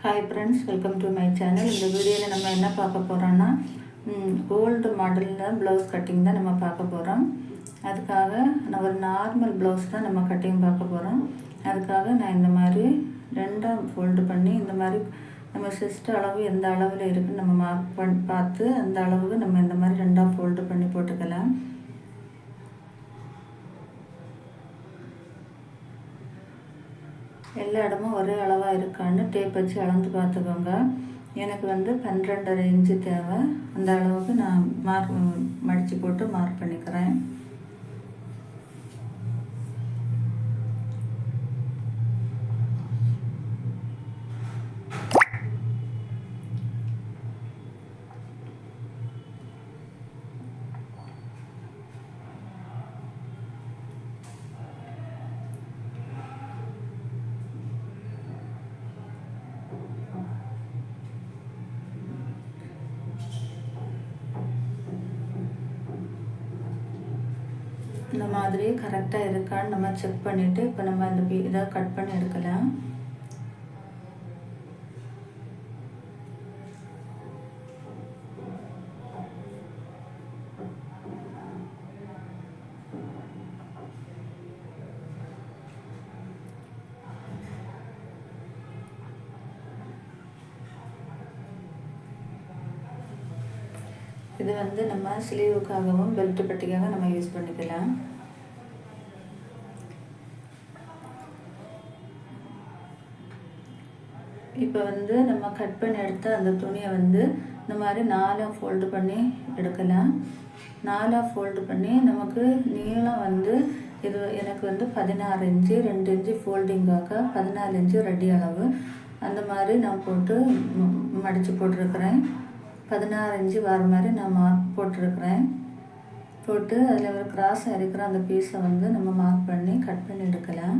Hi friends, welcome to my channel. இந்த வீடியோவில் நம்ம என்ன பார்க்க போகிறோன்னா ஓல்டு மாடலில் ப்ளவுஸ் கட்டிங் தான் நம்ம பார்க்க போகிறோம். அதுக்காக நான் ஒரு நார்மல் ப்ளவுஸ் தான் நம்ம கட்டிங் பார்க்க போகிறோம். அதுக்காக நான் இந்த மாதிரி ரெண்டாக ஃபோல்டு பண்ணி இந்த மாதிரி நம்ம செஸ்ட் அளவு எந்த அளவில் இருக்குதுன்னு நம்ம மார்க் பார்த்து அந்த அளவுக்கு நம்ம இந்த மாதிரி ரெண்டாக ஃபோல்டு பண்ணி போட்டுக்கலாம். எல்லா இடமும் ஒரே அளவாக இருக்கான்னு டேப் வச்சு அளந்து பார்த்துக்கோங்க. எனக்கு 12.5 இன்ச்சு தேவை. அந்த அளவுக்கு நான் மடித்து போட்டு மார்க் பண்ணிக்கிறேன். இந்த மாதிரி கரெக்டாக இருக்கான்னு நம்ம செக் பண்ணிவிட்டு இப்போ நம்ம இந்த இதை கட் பண்ணி எடுக்கலாம். இது நம்ம ஸ்லீவுக்காகவும் பெல்ட் பட்டிக்காக நம்ம யூஸ் பண்ணிக்கலாம். இப்போ நம்ம கட் பண்ணி எடுத்த அந்த துணியை இந்த மாதிரி 4 ஃபோல்டு பண்ணி எடுக்கலாம். 4 ஃபோல்டு பண்ணி நமக்கு நீளம் இது எனக்கு 16 இன்ச்சு 2 இன்ச்சு ஃபோல்டிங்காக 14 இன்ச்சு ரெடி அளவு அந்த மாதிரி நான் போட்டு மடித்து போட்டிருக்கிறேன். 16 இன்ச்சு வர மாதிரி நான் மார்க் போட்டிருக்கிறேன். போட்டு அதில் ஒரு கிராஸ் இருக்கிற அந்த பீஸை நம்ம மார்க் பண்ணி கட் பண்ணி எடுக்கலாம்.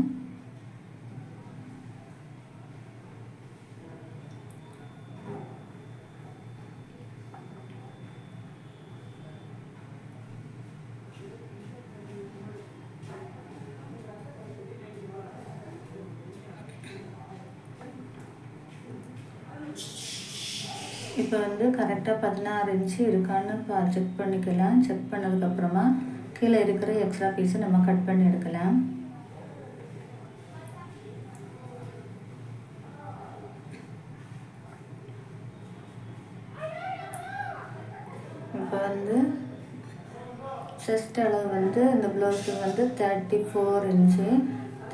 இப்போ கரெக்டாக 16 இன்ச்சு இருக்கான்னு செக் பண்ணிக்கலாம். செக் பண்ணதுக்கப்புறமா கீழே இருக்கிற எக்ஸ்ட்ரா பீஸை நம்ம கட் பண்ணி எடுக்கலாம். இப்போ செஸ்ட் அளவு இந்த ப்ளவுஸு 34 இன்ச்சு.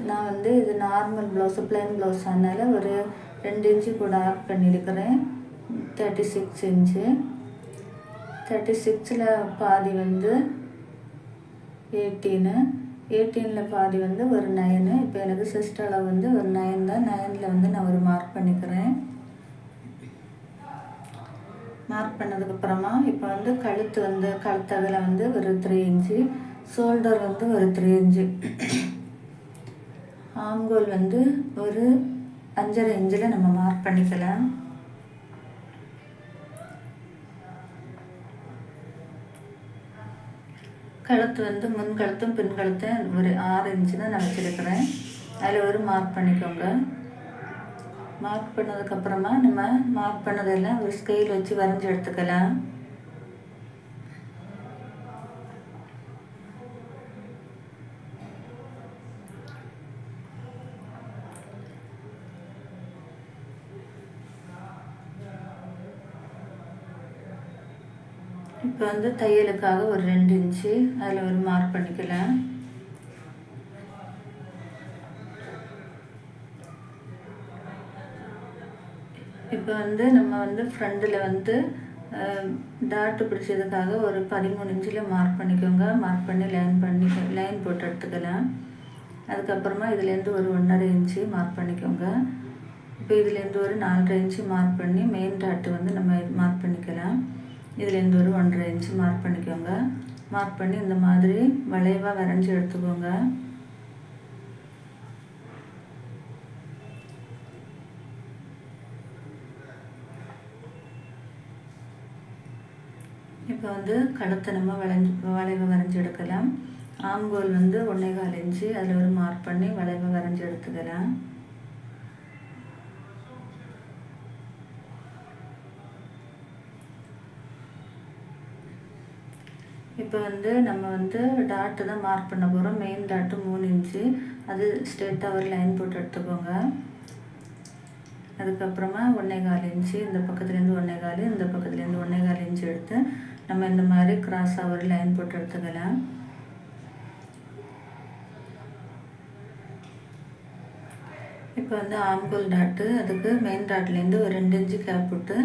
நான் இது நார்மல் ப்ளவுஸு பிளைன் ப்ளவுஸ் அதனால் ஒரு 2 இன்ச்சு கூட ஆட் பண்ணியிருக்கிறேன். 36 இன்ச்சு. 36ல் பாதி 18 பாதி ஒரு 9. இப்போ எனக்கு செஸ்ட் அளவு ஒரு 9 தான். 9ல் நான் ஒரு மார்க் பண்ணிக்கிறேன். மார்க் பண்ணதுக்கப்புறமா இப்போ கழுத்து கழுத்ததில் ஒரு 3 இன்ச்சு, ஷோல்டர் ஒரு 3 இன்ச்சு, ஆம்கோல் ஒரு 5.5 இன்ச்சில் நம்ம மார்க் பண்ணிக்கலாம். கழுத்து முன் கழுத்தும் பின் கழுத்தும் ஒரு 6 இன்ச்சு தான் நான் வச்சுருக்கிறேன். அதில் ஒரு மார்க் பண்ணிக்கோங்க. மார்க் பண்ணதுக்கப்புறமா நம்ம மார்க் பண்ணதெல்லாம் ஒரு ஸ்கேல் வச்சு வரைஞ்சி எடுத்துக்கலாம். இப்போ தையலுக்காக ஒரு 2 இன்ச்சு அதில் ஒரு மார்க் பண்ணிக்கலாம். இப்போ நம்ம ஃப்ரண்டில் டாட்டு பிடிச்சதுக்காக ஒரு 13 இன்ச்சில் மார்க் பண்ணிக்கோங்க. மார்க் பண்ணி லைன் போட்டு எடுத்துக்கலாம். அதுக்கப்புறமா இதுலேருந்து ஒரு 1.5 இன்ச்சு மார்க் பண்ணிக்கோங்க. இப்போ இதுலேருந்து ஒரு 4.5 இன்ச்சு மார்க் பண்ணி மெயின் டாட்டு நம்ம மார்க் பண்ணிக்கலாம். இதுலேருந்து ஒரு 1.5 இன்ச்சு மார்க் பண்ணிக்கோங்க. மார்க் பண்ணி இந்த மாதிரி வளைவாக வரைஞ்சி எடுத்துக்கோங்க. இப்போ கழுத்தை நம்ம வளைவை வரைஞ்சி எடுக்கலாம். ஆம்கோல் 1.25 இன்ச்சு அதில் ஒரு மார்க் பண்ணி வளைவை வரைஞ்சி எடுத்துக்கலாம். இப்போ வந்து நம்ம வந்து டாட்டு தான் மார்க் பண்ண போகிறோம். மெயின் டாட்டு 3 இன்ச்சு, அது ஸ்ட்ரெயிட்டாக ஒரு லைன் போட்டு எடுத்துக்கோங்க. அதுக்கப்புறமா 1.25 இன்ச்சு, இந்த பக்கத்துலேருந்து 1.25, இந்த பக்கத்துலேருந்து 1.25 இன்ச்சு எடுத்து நம்ம இந்த மாதிரி கிராஸாக ஒரு லைன் போட்டு எடுத்துக்கலாம். இப்போ வந்து ஆம்கோல் டாட்டு, அதுக்கு மெயின் டாட்லேருந்து ஒரு 2 இன்ச்சு கேப் விட்டு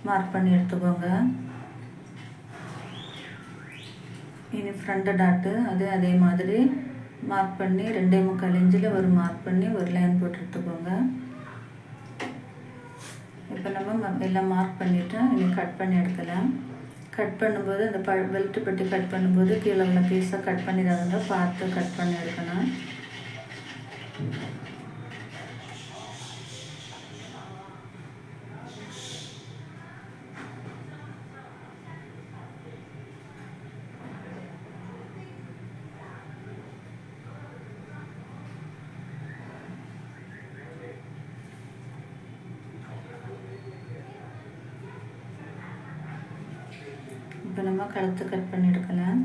மார்க் பண்ணி எடுத்துக்கோங்க. இனி ஃப்ரண்ட் டாட்டு அதே மாதிரி மார்க் பண்ணி 2.25 இன்ச்சில் ஒரு மார்க் பண்ணி ஒரு லைன் போட்டு எடுத்துக்கோங்க. இப்போ நம்ம எல்லாம் மார்க் பண்ணிவிட்டு இனி கட் பண்ணி எடுக்கலாம். கட் பண்ணும்போது இந்த பெல்ட் பட்டி கட் பண்ணும்போது கீழே உள்ள பீஸை கட் பண்ணிடாதுங்க, பார்த்து கட் பண்ணி எடுக்கணும். இப்போ நம்ம கழுத்து கட் பண்ணி எடுக்கலாம்.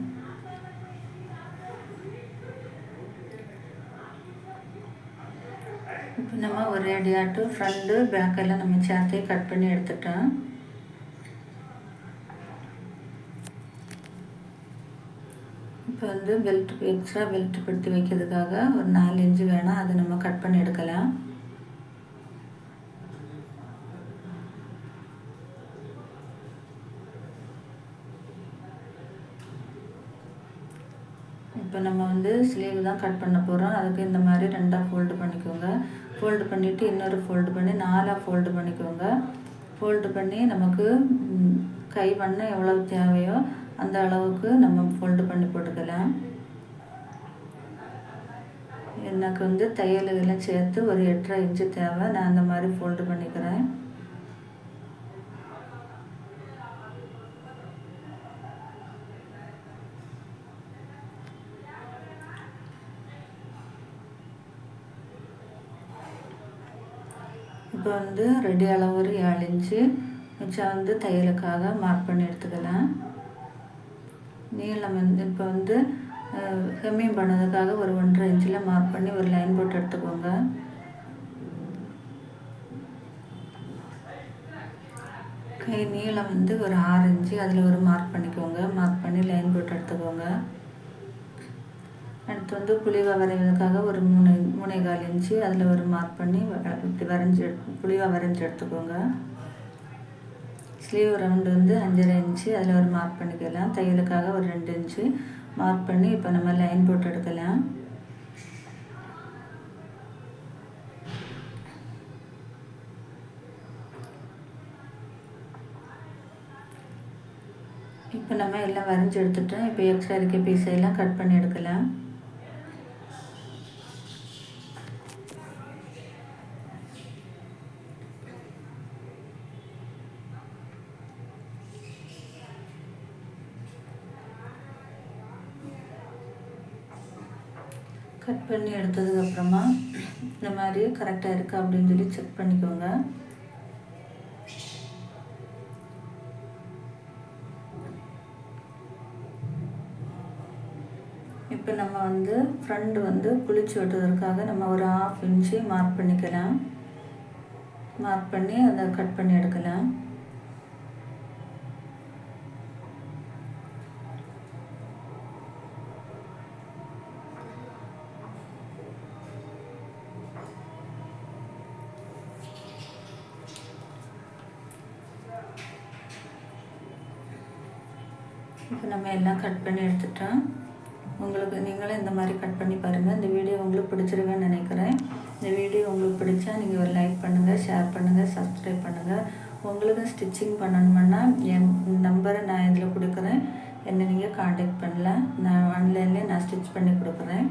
இப்போ நம்ம ஒரே அடியாட்டு ஃப்ரண்ட்டு பேக்கெல்லாம் நம்ம சேர்த்தே கட் பண்ணி எடுத்துட்டோம். இப்போ வந்து எக்ஸ்ட்ரா பெல்ட் படுத்தி வைக்கிறதுக்காக ஒரு 4 இன்ச்சு வேணும், அதை நம்ம கட் பண்ணி எடுக்கலாம். இப்போ நம்ம வந்து ஸ்லீவ் தான் கட் பண்ண போகிறோம். அதுக்கு இந்த மாதிரி 2ஆக ஃபோல்டு பண்ணிக்கோங்க. ஃபோல்டு பண்ணிவிட்டு இன்னொரு ஃபோல்டு பண்ணி 4ஆக ஃபோல்டு பண்ணிக்கோங்க. ஃபோல்டு பண்ணி நமக்கு கை வண்ணம் எவ்வளவு தேவையோ அந்த அளவுக்கு நம்ம ஃபோல்டு பண்ணி போட்டுக்கலாம். எனக்கு வந்து தையல் இதெல்லாம் சேர்த்து ஒரு 8.5 இன்ச்சு தேவை. நான் அந்த மாதிரி ஃபோல்டு பண்ணிக்கிறேன். இப்போ வந்து ரெடி அளவு ஒரு 7 இன்ச்சு மிச்சம் வந்து தையலுக்காக மார்க் பண்ணி எடுத்துக்கலாம். நீளம் வந்து இப்போ வந்து ஹெம்மிங் பண்ணதுக்காக ஒரு 1.5 இன்ச்சில் மார்க் பண்ணி ஒரு லைன் போட்டு எடுத்துக்கோங்க. கை நீளம் வந்து ஒரு 6 இன்ச்சு, அதில் ஒரு மார்க் பண்ணிக்கோங்க. மார்க் பண்ணி லைன் போட்டு எடுத்துக்கோங்க. அடுத்து வந்து புளிவா வரைவதற்காக ஒரு 3.25 இன்ச்சு, அதில் ஒரு மார்க் பண்ணி இப்படி புளிவா வரைஞ்சி எடுத்துக்கோங்க. ஸ்லீவ் ரவுண்டு வந்து 5.5 இன்ச்சு, அதில் ஒரு மார்க் பண்ணிக்கலாம். தையலுக்காக ஒரு 2 இன்ச்சு மார்க் பண்ணி இப்போ நம்ம லைன் போட்டு எடுக்கலாம். இப்போ நம்ம எல்லாம் வரைஞ்சி எடுத்துட்டோம். இப்போ எக்ஸ்ட்ரா இருக்க பீஸையெல்லாம் கட் பண்ணி எடுக்கலாம். கட் பண்ணி எடுத்ததுக்கப்புறமா இந்த மாதிரி கரெக்டாக இருக்கா அப்படின்னு சொல்லி செக் பண்ணிக்கோங்க. இப்போ நம்ம வந்து ஃப்ரண்ட் வந்து குளிச்சு வெட்டுவதற்காக நம்ம ஒரு 1/2 இன்ச்சு மார்க் பண்ணிக்கலாம். மார்க் பண்ணி அதை கட் பண்ணி எடுக்கலாம். இப்போ நம்ம எல்லாம் கட் பண்ணி எடுத்துட்டோம். நீங்களும் இந்த மாதிரி கட் பண்ணி பாருங்கள். இந்த வீடியோ உங்களுக்கு பிடிச்சிருக்குன்னு நினைக்கிறேன். இந்த வீடியோ உங்களுக்கு பிடிச்சா நீங்கள் ஒரு லைக் பண்ணுங்கள், ஷேர் பண்ணுங்கள், சப்ஸ்கிரைப் பண்ணுங்கள். உங்களுக்கு ஸ்டிச்சிங் பண்ணணுமுன்னா என் நம்பரை நான் இதில் கொடுக்குறேன். என்னை நீங்கள் காண்டாக்ட் பண்ணலாம். நான் ஆன்லைன்லேயே நான் ஸ்டிச் பண்ணி கொடுக்குறேன்.